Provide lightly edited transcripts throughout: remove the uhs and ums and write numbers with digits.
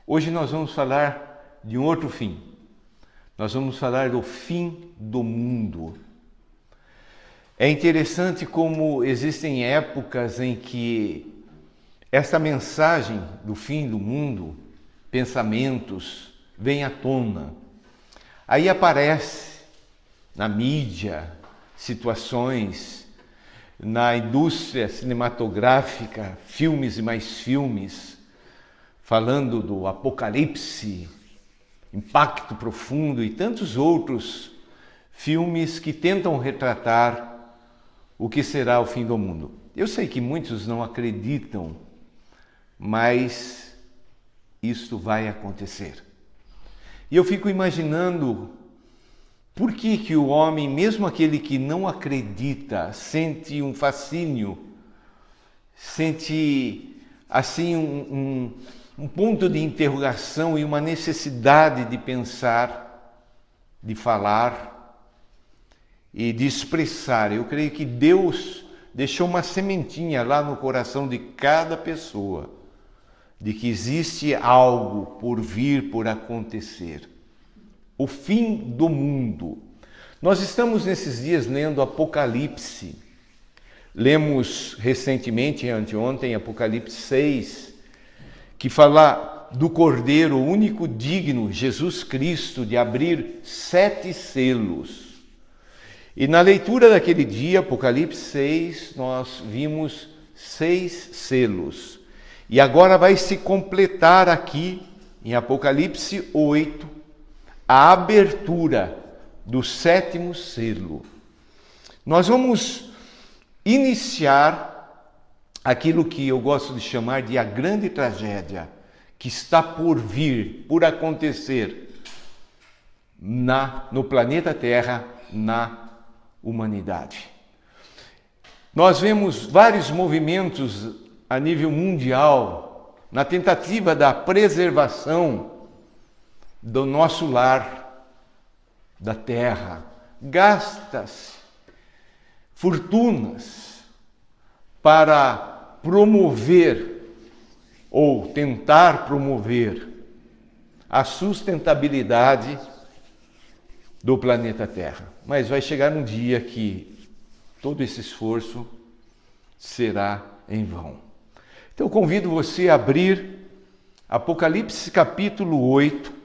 Hoje nós vamos falar de um outro fim. Nós vamos falar do fim do mundo. É interessante como existem épocas em que essa mensagem do fim do mundo, pensamentos, vem à tona. Aí aparece na mídia situações, na indústria cinematográfica, filmes e mais filmes, falando do apocalipse, impacto profundo e tantos outros filmes que tentam retratar o que será o fim do mundo. Eu sei que muitos não acreditam, mas isto vai acontecer. E eu fico imaginando por que o homem, mesmo aquele que não acredita, sente um fascínio, sente assim um ponto de interrogação e uma necessidade de pensar, de falar e de expressar. Eu creio que Deus deixou uma sementinha lá no coração de cada pessoa, de que existe algo por vir, por acontecer. O fim do mundo. Nós estamos nesses dias lendo Apocalipse. Lemos recentemente, anteontem, Apocalipse 6, que fala do Cordeiro único digno, Jesus Cristo, de abrir 7 selos. E na leitura daquele dia, Apocalipse 6, nós vimos 6 selos. E agora vai se completar aqui, em Apocalipse 8, a abertura do 7º selo. Nós vamos iniciar aquilo que eu gosto de chamar de a grande tragédia, que está por vir, por acontecer no planeta Terra, na humanidade. Nós vemos vários movimentos a nível mundial na tentativa da preservação do nosso lar, da terra. Gasta-se fortunas para promover ou tentar promover a sustentabilidade do planeta Terra. Mas vai chegar um dia que todo esse esforço será em vão. Então eu convido você a abrir Apocalipse capítulo 8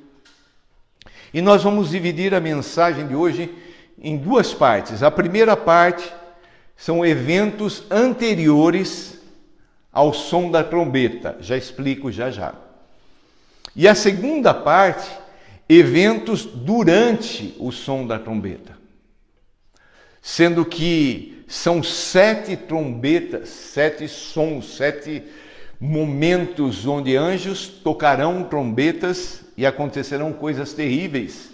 e nós vamos dividir a mensagem de hoje em 2 partes. A primeira parte são eventos anteriores ao som da trombeta, já explico já. E a segunda parte, eventos durante o som da trombeta, sendo que são 7 trombetas, 7 sons, 7 momentos onde anjos tocarão trombetas e acontecerão coisas terríveis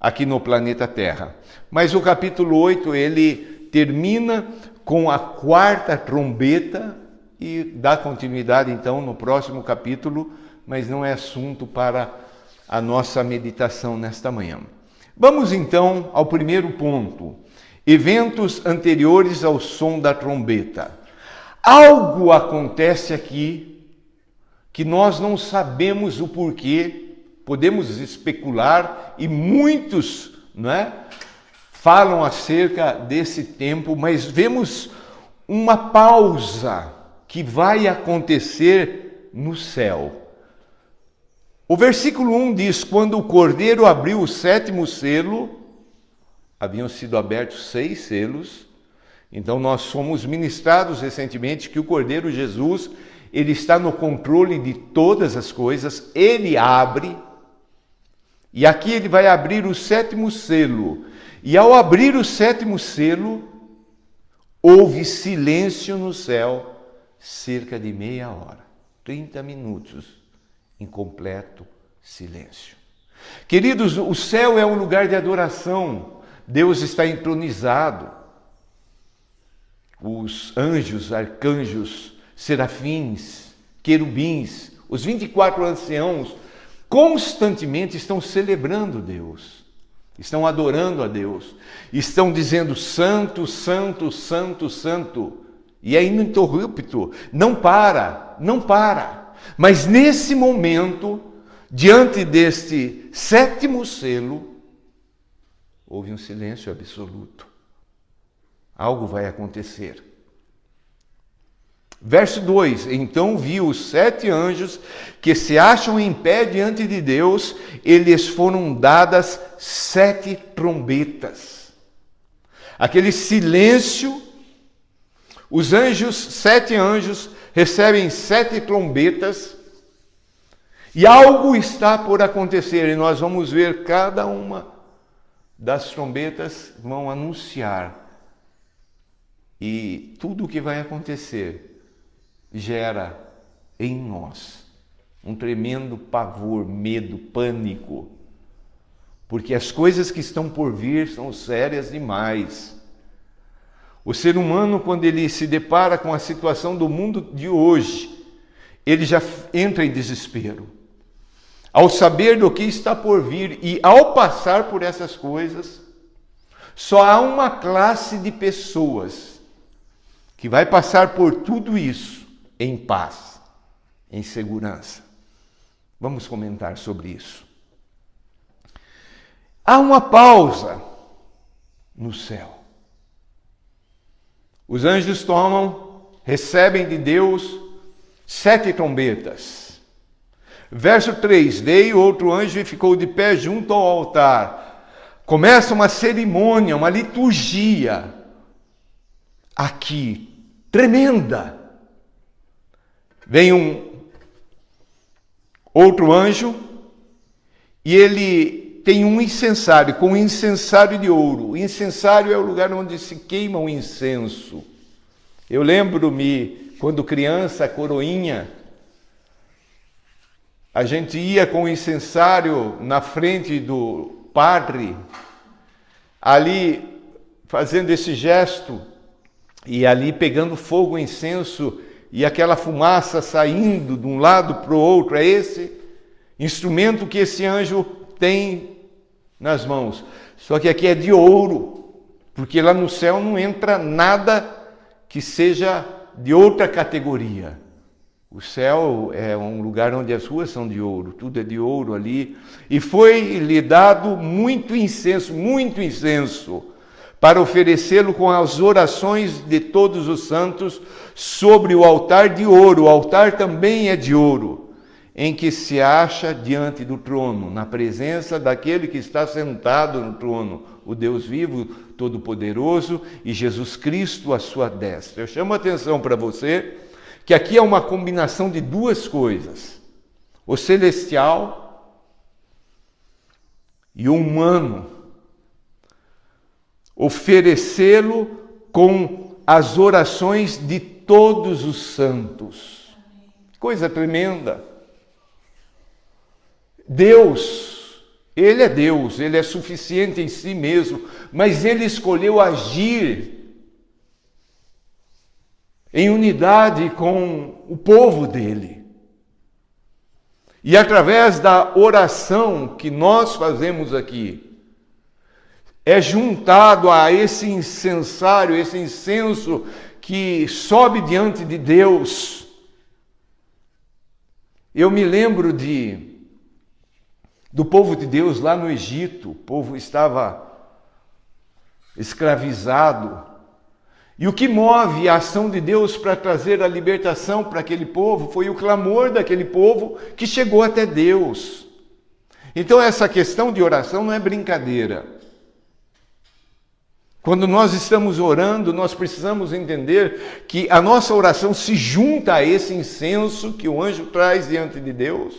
aqui no planeta Terra. Mas o capítulo 8, ele termina com a 4ª trombeta e dá continuidade então no próximo capítulo, mas não é assunto para a nossa meditação nesta manhã. Vamos então ao primeiro ponto. Eventos anteriores ao som da trombeta. Algo acontece aqui que nós não sabemos o porquê, podemos especular e muitos, falam acerca desse tempo, mas vemos uma pausa que vai acontecer no céu. O versículo 1 diz: quando o Cordeiro abriu o 7º selo, haviam sido abertos 6 selos, então nós fomos ministrados recentemente que o Cordeiro Jesus, ele está no controle de todas as coisas, ele abre, e aqui ele vai abrir o 7º selo, e ao abrir o 7º selo, houve silêncio no céu, cerca de meia hora, 30 minutos, em completo silêncio. Queridos, o céu é um lugar de adoração, Deus está entronizado. Os anjos, arcanjos, serafins, querubins, os 24 anciãos, constantemente estão celebrando Deus, estão adorando a Deus, estão dizendo santo, santo, santo, santo, e é ininterrupto, não para. Mas nesse momento, diante deste 7º selo, houve um silêncio absoluto. Algo vai acontecer. Verso 2: Então vi os 7 anjos que se acham em pé diante de Deus, eles foram dadas 7 trombetas. Aquele silêncio, os anjos, 7 anjos, recebem 7 trombetas, e algo está por acontecer, e nós vamos ver cada uma das trombetas vão anunciar, e tudo o que vai acontecer gera em nós um tremendo pavor, medo, pânico, porque as coisas que estão por vir são sérias demais. O ser humano, quando ele se depara com a situação do mundo de hoje, ele já entra em desespero. Ao saber do que está por vir e ao passar por essas coisas, só há uma classe de pessoas que vai passar por tudo isso em paz, em segurança. Vamos comentar sobre isso. Há uma pausa no céu. Os anjos recebem de Deus 7 trombetas. Verso 3: Veio outro anjo e ficou de pé junto ao altar. Começa uma cerimônia, uma liturgia aqui, tremenda. Vem outro anjo e ele tem um incensário, com um incensário de ouro. O incensário é o lugar onde se queima o incenso. Eu lembro-me, quando criança, a coroinha, a gente ia com o incensário na frente do padre, ali fazendo esse gesto, e ali pegando fogo o incenso, e aquela fumaça saindo de um lado para o outro. É esse instrumento que esse anjo tem nas mãos. Só que aqui é de ouro, porque lá no céu não entra nada que seja de outra categoria. O céu é um lugar onde as ruas são de ouro, tudo é de ouro ali. E foi-lhe dado muito incenso, para oferecê-lo com as orações de todos os santos sobre o altar de ouro. O altar também é de ouro, em que se acha diante do trono, na presença daquele que está sentado no trono, o Deus vivo, todo-poderoso, e Jesus Cristo à sua destra. Eu chamo a atenção para você que aqui é uma combinação de duas coisas: o celestial e o humano. Oferecê-lo com as orações de todos os santos. Coisa tremenda. Deus, Ele é suficiente em si mesmo, mas Ele escolheu agir em unidade com o povo dele. E através da oração que nós fazemos aqui, é juntado a esse incensário, esse incenso que sobe diante de Deus. Eu me lembro do povo de Deus lá no Egito. O povo estava escravizado. E o que move a ação de Deus para trazer a libertação para aquele povo foi o clamor daquele povo que chegou até Deus. Então essa questão de oração não é brincadeira. Quando nós estamos orando, nós precisamos entender que a nossa oração se junta a esse incenso que o anjo traz diante de Deus,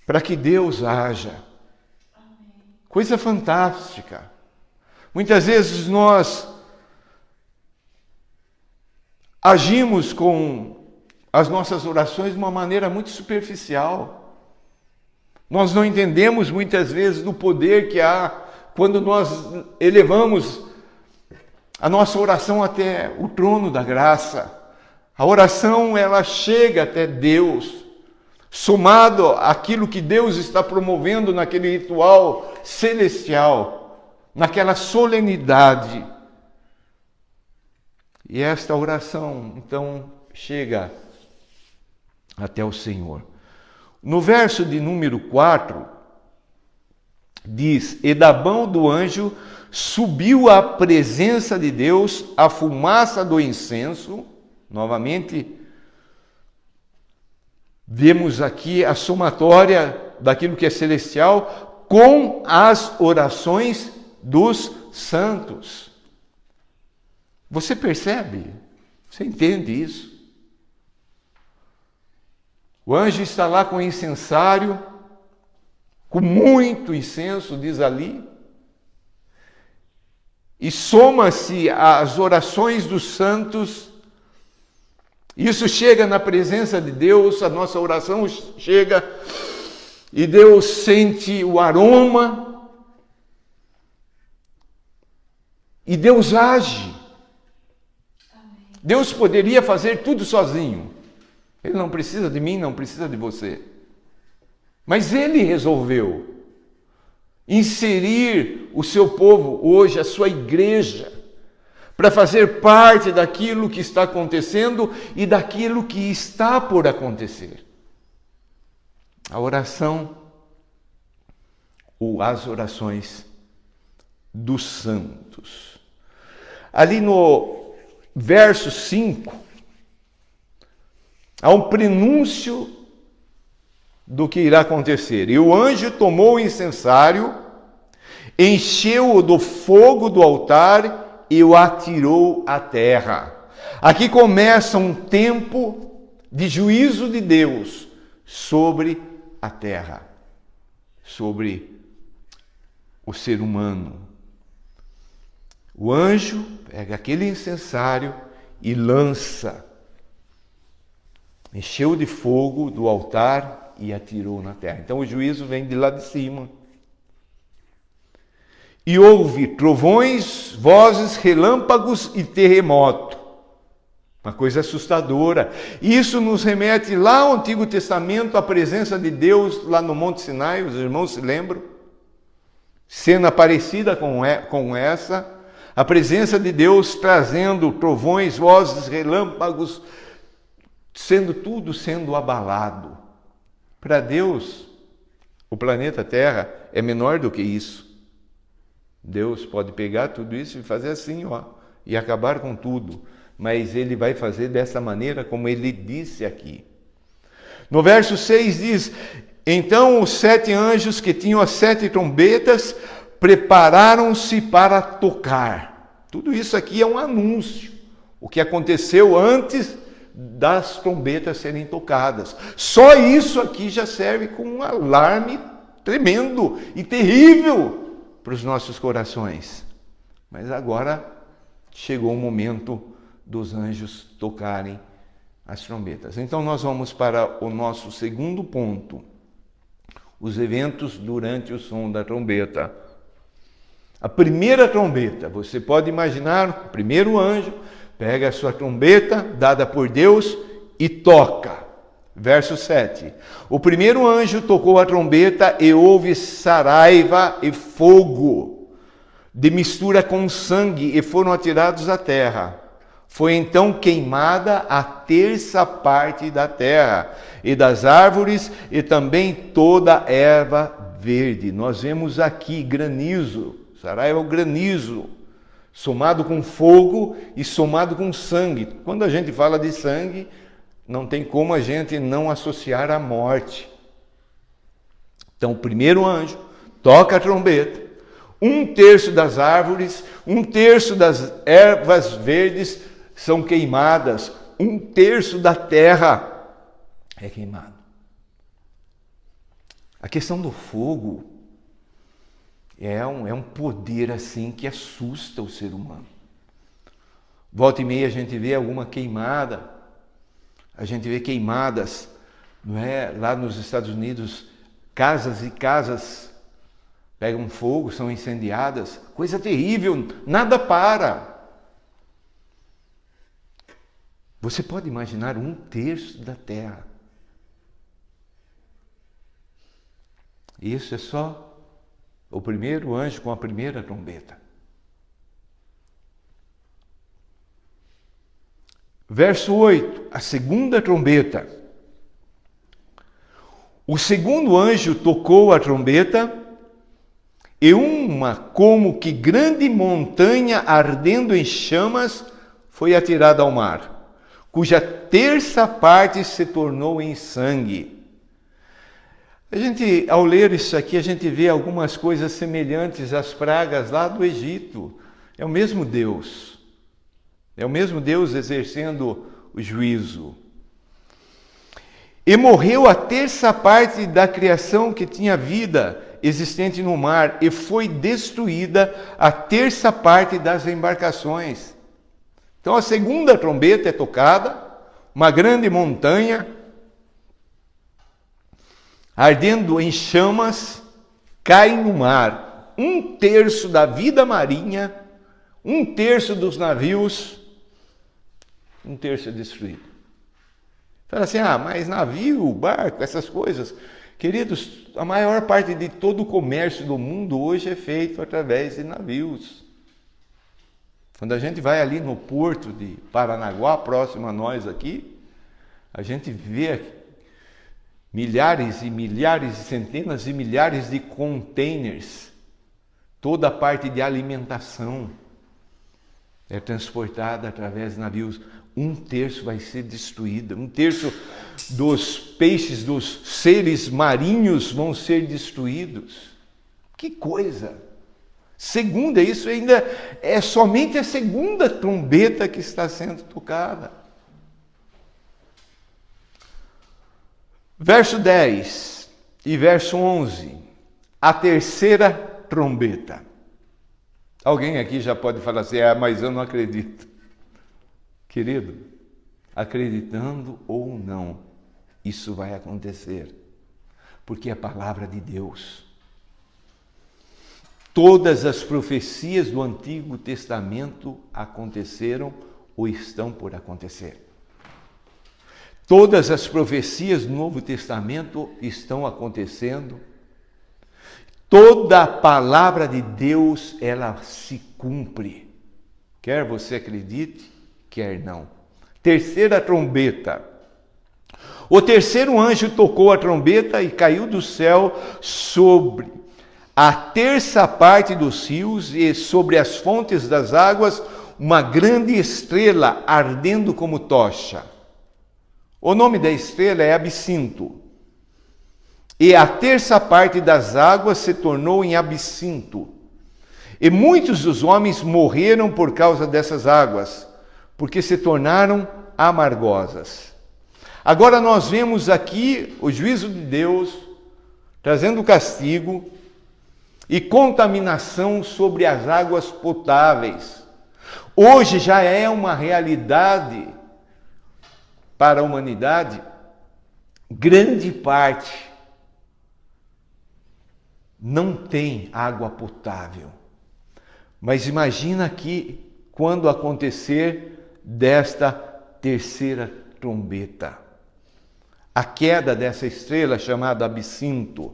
para que Deus haja. Coisa fantástica. Muitas vezes nós agimos com as nossas orações de uma maneira muito superficial. Nós não entendemos muitas vezes do poder que há quando nós elevamos a nossa oração até o trono da graça. A oração, ela chega até Deus, somado àquilo que Deus está promovendo naquele ritual celestial, naquela solenidade. E esta oração, então, chega até o Senhor. No verso de número 4, diz: e da mão do anjo subiu à presença de Deus a fumaça do incenso. Novamente, vemos aqui a somatória daquilo que é celestial com as orações dos santos. Você percebe? Você entende isso? O anjo está lá com o incensário, com muito incenso, diz ali, e soma-se às orações dos santos. Isso chega na presença de Deus, a nossa oração chega, e Deus sente o aroma, e Deus age. Deus poderia fazer tudo sozinho. Ele não precisa de mim, não precisa de você. Mas Ele resolveu inserir o seu povo hoje, a sua igreja, para fazer parte daquilo que está acontecendo e daquilo que está por acontecer. A oração, ou as orações dos santos. Ali no verso 5, há um prenúncio do que irá acontecer. E o anjo tomou o incensário, encheu-o do fogo do altar e o atirou à terra. Aqui começa um tempo de juízo de Deus sobre a terra, sobre o ser humano. O anjo pega aquele incensário e lança. Encheu de fogo do altar e atirou na terra. Então o juízo vem de lá de cima. E houve trovões, vozes, relâmpagos e terremoto. Uma coisa assustadora. Isso nos remete lá ao Antigo Testamento, à presença de Deus lá no Monte Sinai. Os irmãos se lembram? Cena parecida com essa. A presença de Deus trazendo trovões, vozes, relâmpagos, tudo sendo abalado. Para Deus, o planeta Terra é menor do que isso. Deus pode pegar tudo isso e fazer assim, e acabar com tudo. Mas Ele vai fazer dessa maneira como Ele disse aqui. No verso 6 diz: então os 7 anjos que tinham as 7 trombetas prepararam-se para tocar. Tudo isso aqui é um anúncio. O que aconteceu antes das trombetas serem tocadas. Só isso aqui já serve como um alarme tremendo e terrível para os nossos corações. Mas agora chegou o momento dos anjos tocarem as trombetas. Então nós vamos para o nosso segundo ponto: os eventos durante o som da trombeta. A primeira trombeta, você pode imaginar, o primeiro anjo pega a sua trombeta, dada por Deus, e toca. Verso 7. O primeiro anjo tocou a trombeta e houve saraiva e fogo, de mistura com sangue, e foram atirados à terra. Foi então queimada a terça parte da terra, e das árvores, e também toda a erva verde. Nós vemos aqui granizo, saraiva é o granizo, somado com fogo e somado com sangue. Quando a gente fala de sangue, não tem como a gente não associar a morte. Então, o primeiro anjo toca a trombeta, 1/3 das árvores, 1/3 das ervas verdes são queimadas, 1/3 da terra é queimado. A questão do fogo é um poder assim que assusta o ser humano. Volta e meia a gente vê alguma queimada, a gente vê queimadas, não é? Lá nos Estados Unidos, casas e casas pegam fogo, são incendiadas, coisa terrível, nada para. Você pode imaginar 1/3 da terra. Isso é só o primeiro anjo com a primeira trombeta. Verso 8, a segunda trombeta. O segundo anjo tocou a trombeta, e uma como que grande montanha ardendo em chamas foi atirada ao mar, cuja terça parte se tornou em sangue. A gente, ao ler isso aqui, a gente vê algumas coisas semelhantes às pragas lá do Egito. É o mesmo Deus. É o mesmo Deus exercendo o juízo. E morreu a terça parte da criação que tinha vida existente no mar, e foi destruída a terça parte das embarcações. Então a segunda trombeta é tocada, uma grande montanha, ardendo em chamas, cai no mar. 1/3 da vida marinha, 1/3 dos navios, 1/3 é destruído. Fala assim, mas navio, barco, essas coisas. Queridos, a maior parte de todo o comércio do mundo hoje é feito através de navios. Quando a gente vai ali no porto de Paranaguá, próximo a nós aqui, a gente vê milhares e milhares, centenas e milhares de containers. Toda a parte de alimentação é transportada através de navios. 1/3 vai ser destruída. 1/3 dos peixes, dos seres marinhos vão ser destruídos. Que coisa! Segunda, isso ainda é somente a segunda trombeta que está sendo tocada. Verso 10 e verso 11. A terceira trombeta. Alguém aqui já pode falar assim, mas eu não acredito. Querido, acreditando ou não, isso vai acontecer, porque é a palavra de Deus. Todas as profecias do Antigo Testamento aconteceram ou estão por acontecer. Todas as profecias do Novo Testamento estão acontecendo. Toda a palavra de Deus, ela se cumpre. Quer você acredite, quer não. Terceira trombeta. O terceiro anjo tocou a trombeta e caiu do céu sobre a terça parte dos rios e sobre as fontes das águas uma grande estrela ardendo como tocha. O nome da estrela é Absinto. E a terça parte das águas se tornou em absinto. E muitos dos homens morreram por causa dessas águas, porque se tornaram amargosas. Agora nós vemos aqui o juízo de Deus, trazendo castigo e contaminação sobre as águas potáveis. Hoje já é uma realidade para a humanidade. Grande parte não tem água potável. Mas imagina que quando acontecer desta terceira trombeta, a queda dessa estrela chamada Absinto,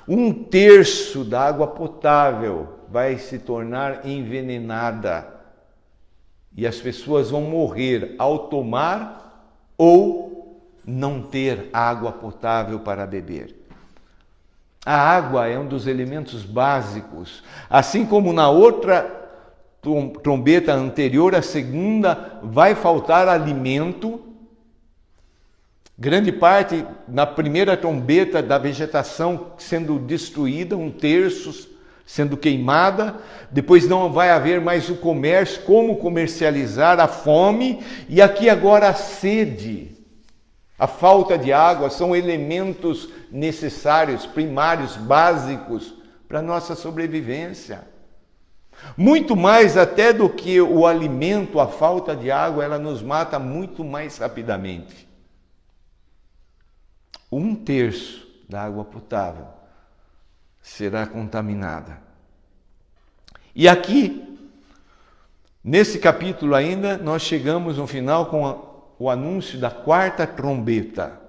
1/3 da água potável vai se tornar envenenada e as pessoas vão morrer ao tomar ou não ter água potável para beber. A água é um dos elementos básicos, assim como na outra trombeta anterior, a segunda, vai faltar alimento. Grande parte, na primeira trombeta, da vegetação sendo destruída, 1/3 sendo queimada. Depois não vai haver mais o comércio, como comercializar, a fome. E aqui agora a sede, a falta de água, são elementos necessários, primários, básicos para a nossa sobrevivência. Muito mais até do que o alimento, a falta de água, ela nos mata muito mais rapidamente. 1/3 da água potável será contaminada. E aqui, nesse capítulo ainda, nós chegamos no final com o anúncio da quarta trombeta.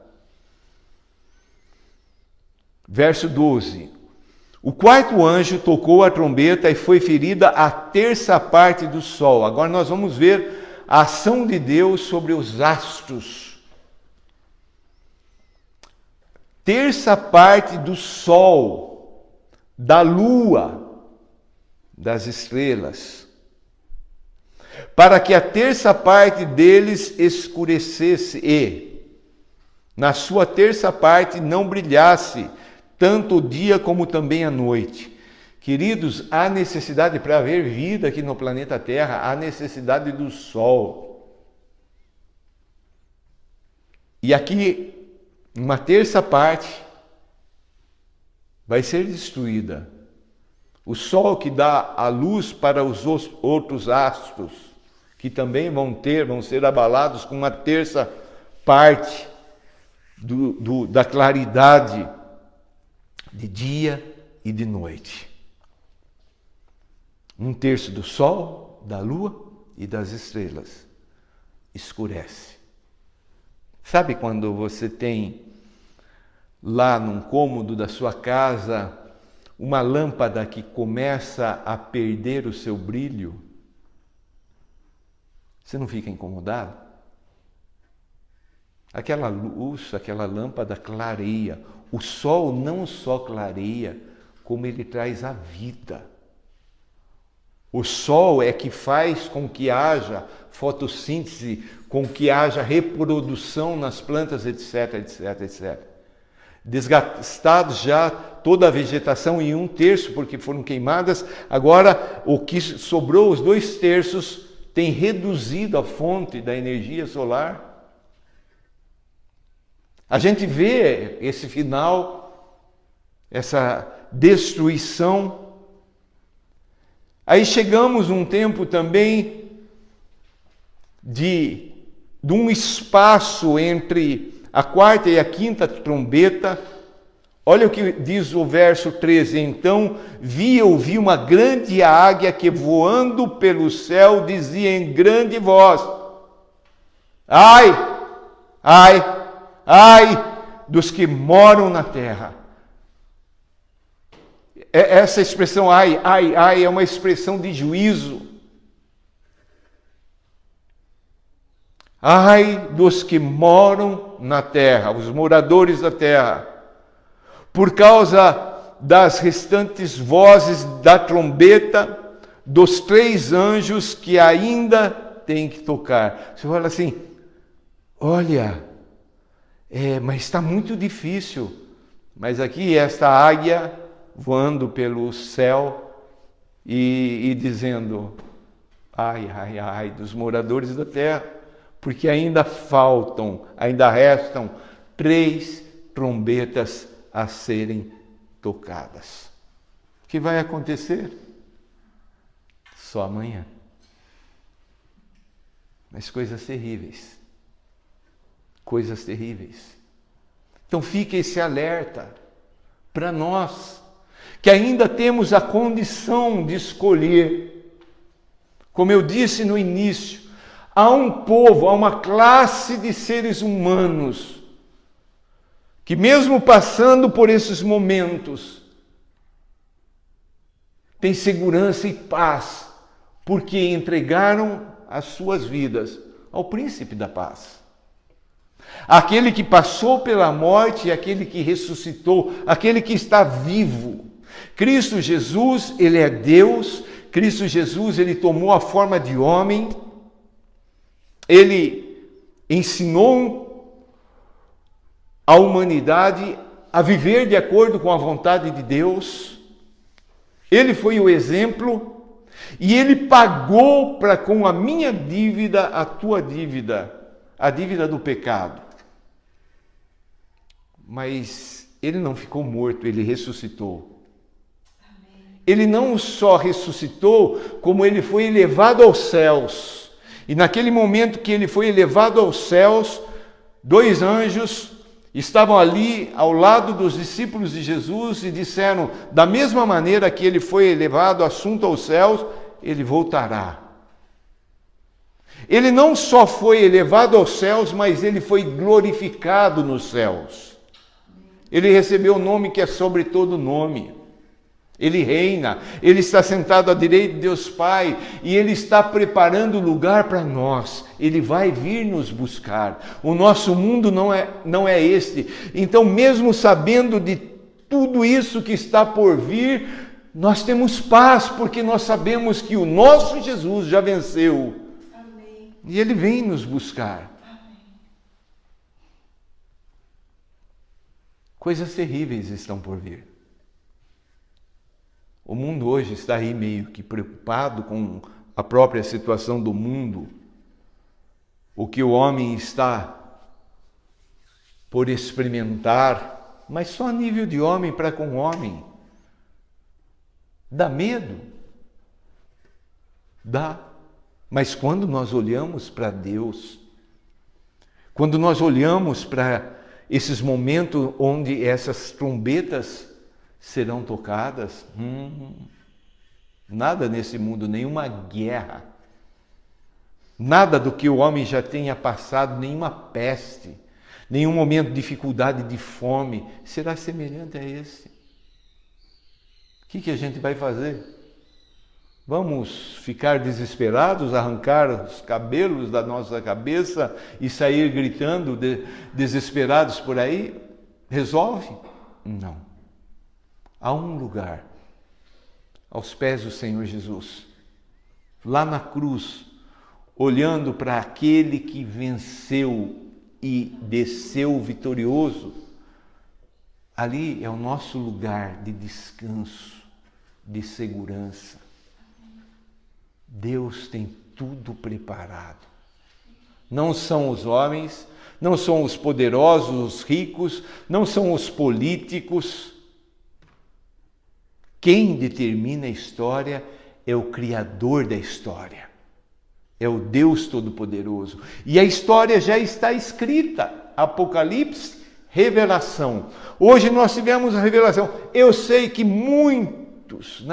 Verso 12. O quarto anjo tocou a trombeta e foi ferida a terça parte do sol. Agora nós vamos ver a ação de Deus sobre os astros. Terça parte do sol, da lua, das estrelas, para que a terça parte deles escurecesse e, na sua terça parte, não brilhasse tanto o dia como também a noite. Queridos, há necessidade para haver vida aqui no planeta Terra, há necessidade do sol. E aqui, uma terça parte vai ser destruída. O sol que dá a luz para os outros astros, que também vão ser abalados com uma terça parte da claridade de dia e de noite. Um terço do sol, da lua e das estrelas escurece. Sabe quando você tem lá num cômodo da sua casa uma lâmpada que começa a perder o seu brilho? Você não fica incomodado? Aquela luz, aquela lâmpada clareia. O sol não só clareia, como ele traz a vida. O sol é que faz com que haja fotossíntese, com que haja reprodução nas plantas, etc, etc, etc. Desgastados já toda a vegetação em 1/3, porque foram queimadas, agora o que sobrou, os 2/3, tem reduzido a fonte da energia solar. A gente vê esse final, essa destruição. Aí chegamos num tempo também de um espaço entre a quarta e a quinta trombeta. Olha o que diz o verso 13. Então ouvi uma grande águia que voando pelo céu dizia em grande voz: ai, ai, ai dos que moram na terra. Essa expressão ai, ai, ai é uma expressão de juízo. Ai dos que moram na terra, os moradores da terra, por causa das restantes vozes da trombeta dos 3 anjos que ainda têm que tocar. Você fala assim, olha, mas está muito difícil. Mas aqui esta águia voando pelo céu e dizendo, ai, ai, ai dos moradores da terra, porque ainda restam 3 trombetas a serem tocadas. O que vai acontecer? Só amanhã. Mas coisas terríveis. Coisas terríveis. Então fica esse alerta para nós, que ainda temos a condição de escolher. Como eu disse no início, há um povo, há uma classe de seres humanos que mesmo passando por esses momentos, tem segurança e paz, porque entregaram as suas vidas ao príncipe da paz. Aquele que passou pela morte e aquele que ressuscitou, aquele que está vivo. Cristo Jesus, ele é Deus. Cristo Jesus, ele tomou a forma de homem. Ele ensinou a humanidade a viver de acordo com a vontade de Deus. Ele foi o exemplo e ele pagou com a minha dívida a tua dívida, a dívida do pecado. Mas ele não ficou morto, ele ressuscitou. Ele não só ressuscitou, como ele foi elevado aos céus. E naquele momento que ele foi elevado aos céus, 2 anjos estavam ali ao lado dos discípulos de Jesus e disseram, da mesma maneira que ele foi elevado, assunto aos céus, ele voltará. Ele não só foi elevado aos céus, mas ele foi glorificado nos céus. Ele recebeu o nome que é sobre todo nome. Ele reina, Ele está sentado à direita de Deus Pai e Ele está preparando lugar para nós. Ele vai vir nos buscar. O nosso mundo não é este. Então, mesmo sabendo de tudo isso que está por vir, nós temos paz, porque nós sabemos que o nosso Jesus já venceu. Amém. E Ele vem nos buscar. Amém. Coisas terríveis estão por vir. O mundo hoje está aí meio que preocupado com a própria situação do mundo, o que o homem está por experimentar, mas só a nível de homem para com homem. Dá medo? Dá. Mas quando nós olhamos para Deus, quando nós olhamos para esses momentos onde essas trombetas serão tocadas, nada nesse mundo, nenhuma guerra, nada do que o homem já tenha passado, nenhuma peste, nenhum momento de dificuldade, de fome, será semelhante a esse. O que a gente vai fazer? Vamos ficar desesperados, arrancar os cabelos da nossa cabeça e sair gritando desesperados por aí? Resolve? Não. Há um lugar, aos pés do Senhor Jesus, lá na cruz, olhando para aquele que venceu e desceu vitorioso. Ali é o nosso lugar de descanso, de segurança. Deus tem tudo preparado. Não são os homens, não são os poderosos, os ricos, não são os políticos. Quem determina a história é o Criador da história. É o Deus Todo-Poderoso. E a história já está escrita. Apocalipse, revelação. Hoje nós tivemos a revelação. Eu sei que muitos,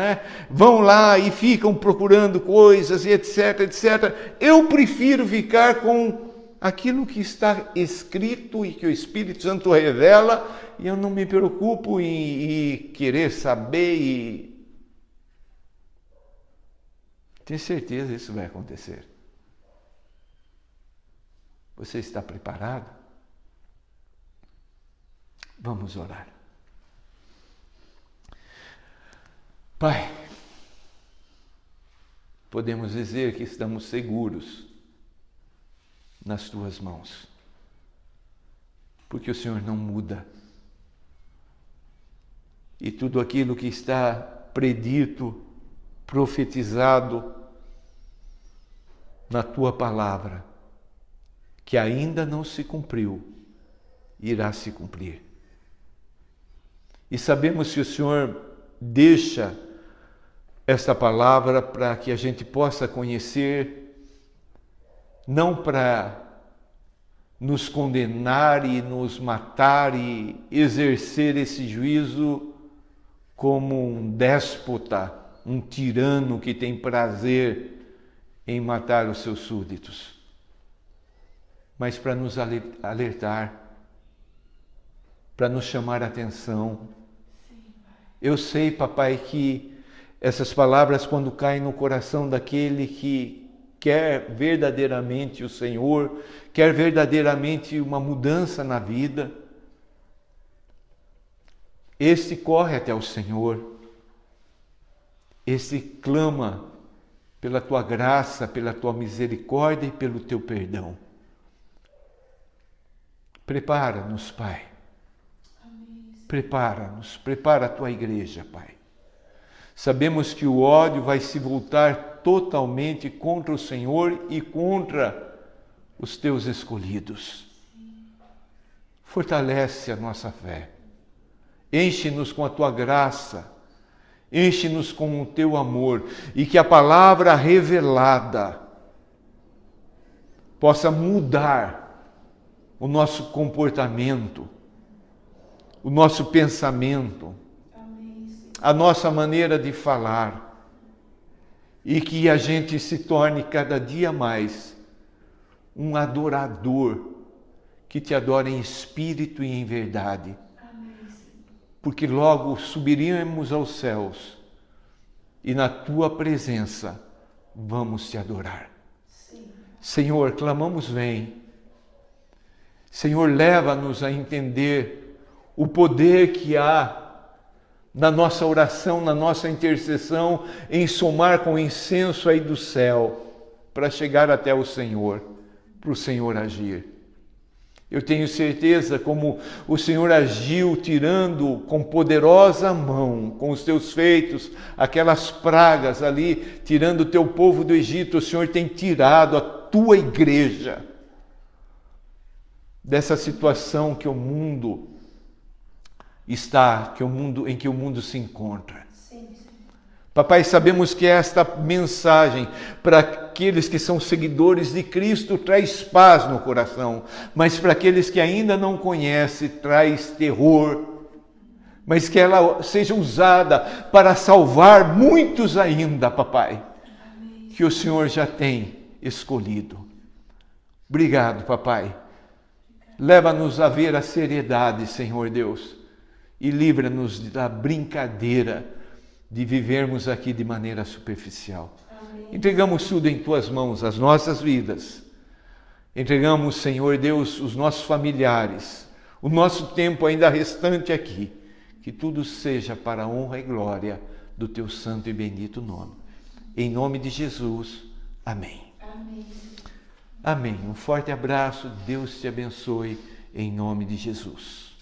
vão lá e ficam procurando coisas e etc, etc. Eu prefiro ficar com aquilo que está escrito e que o Espírito Santo revela, e eu não me preocupo em querer saber e tenho certeza que isso vai acontecer. Você está preparado? Vamos orar. Pai, podemos dizer que estamos seguros nas Tuas mãos, porque o Senhor não muda. E tudo aquilo que está predito, profetizado na Tua palavra, que ainda não se cumpriu, irá se cumprir. E sabemos que o Senhor deixa esta palavra para que a gente possa conhecer, não para nos condenar e nos matar e exercer esse juízo como um déspota, um tirano que tem prazer em matar os seus súditos, mas para nos alertar, para nos chamar a atenção. Eu sei, papai, que essas palavras, quando caem no coração daquele que quer verdadeiramente o Senhor, quer verdadeiramente uma mudança na vida, este corre até o Senhor, este clama pela Tua graça, pela Tua misericórdia e pelo Teu perdão. Prepara-nos, Pai. Prepara-nos, prepara a Tua igreja, Pai. Sabemos que o ódio vai se voltar totalmente contra o Senhor e contra os Teus escolhidos. Fortalece a nossa fé. Enche-nos com a Tua graça. Enche-nos com o Teu amor. E que a palavra revelada possa mudar o nosso comportamento, o nosso pensamento, a nossa maneira de falar, e que a gente se torne cada dia mais um adorador que Te adora em espírito e em verdade. Porque logo subiríamos aos céus e na tua presença vamos te adorar. Senhor, clamamos, vem. Senhor, leva-nos a entender o poder que há na nossa oração, na nossa intercessão, em somar com o incenso aí do céu, para chegar até o Senhor, para o Senhor agir. Eu tenho certeza como o Senhor agiu, tirando com poderosa mão, com os teus feitos, aquelas pragas ali, tirando o teu povo do Egito. O Senhor tem tirado a tua igreja dessa situação que o mundo está, em que o mundo se encontra. Papai, sabemos que esta mensagem para aqueles que são seguidores de Cristo traz paz no coração, mas para aqueles que ainda não conhecem traz terror, mas que ela seja usada para salvar muitos ainda, papai, que o Senhor já tem escolhido. Obrigado, papai. Leva-nos a ver a seriedade, Senhor Deus, e livra-nos da brincadeira de vivermos aqui de maneira superficial. Amém. Entregamos tudo em tuas mãos, as nossas vidas. Entregamos, Senhor Deus, os nossos familiares, o nosso tempo ainda restante aqui. Que tudo seja para a honra e glória do teu santo e bendito nome. Em nome de Jesus. Amém. Amém. Amém. Um forte abraço. Deus te abençoe em nome de Jesus.